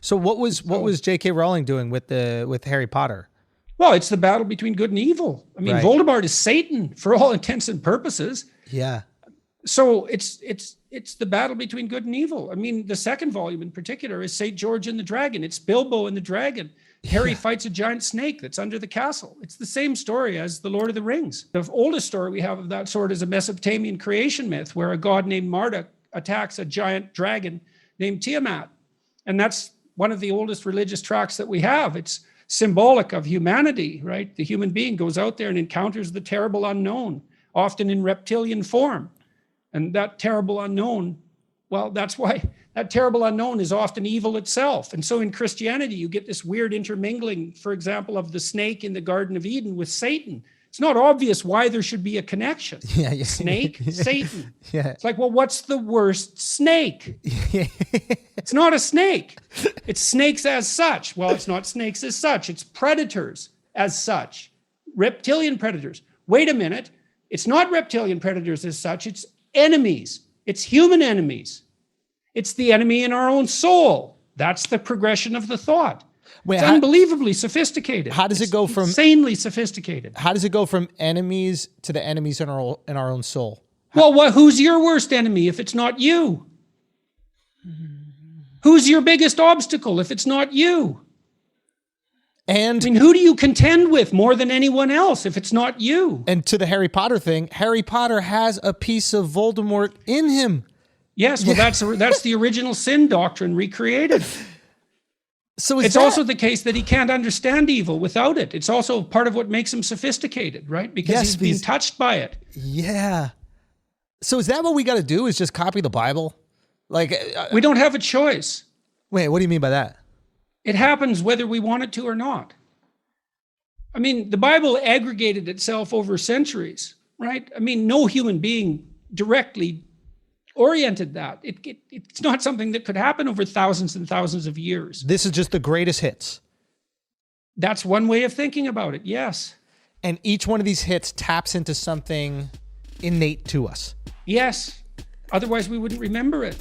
So what was J.K. Rowling doing with Harry Potter? Well, it's the battle between good and evil. I mean, Right. Voldemort is Satan for all intents and purposes. Yeah. So it's the battle between good and evil. I mean, the second volume in particular is St. George and the Dragon. It's Bilbo and the dragon. Harry fights a giant snake that's under the castle. It's the same story as the Lord of the Rings. The oldest story we have of that sort is a Mesopotamian creation myth where a god named Marduk attacks a giant dragon named Tiamat. And that's one of the oldest religious tracts that we have. It's symbolic of humanity, right? The human being goes out there and encounters the terrible unknown, often in reptilian form. And that terrible unknown, well, that's why that terrible unknown is often evil itself. And so in Christianity, you get this weird intermingling, for example, of the snake in the Garden of Eden with Satan. It's not obvious why there should be a connection. Yeah. Snake, Satan. Yeah. It's like, well, what's the worst snake? It's not a snake. It's snakes as such. Well, it's not snakes as such. It's predators as such. Reptilian predators. Wait a minute. It's not reptilian predators as such. It's enemies. It's human enemies. It's the enemy in our own soul. That's the progression of the thought. Wait, it's unbelievably sophisticated. How does it go from insanely sophisticated? How does it go from enemies to the enemies in our own soul? Well, who's your worst enemy if it's not you? Who's your biggest obstacle if it's not you? And I mean, who do you contend with more than anyone else if it's not you? And to the Harry Potter thing, Harry Potter has a piece of Voldemort in him. Yes, well, that's the original sin doctrine recreated. So it's also the case that he can't understand evil without it. It's also part of what makes him sophisticated, right? Because he's being touched by it. Yeah. So is that what we got to do? Is just copy the Bible? Like we don't have a choice. Wait, what do you mean by that? It happens whether we want it to or not. I mean, the Bible aggregated itself over centuries, right? I mean, no human being directly oriented that. It's not something that could happen over thousands and thousands of years. This is just the greatest hits. That's one way of thinking about it, yes. And each one of these hits taps into something innate to us. Yes. Otherwise, we wouldn't remember it.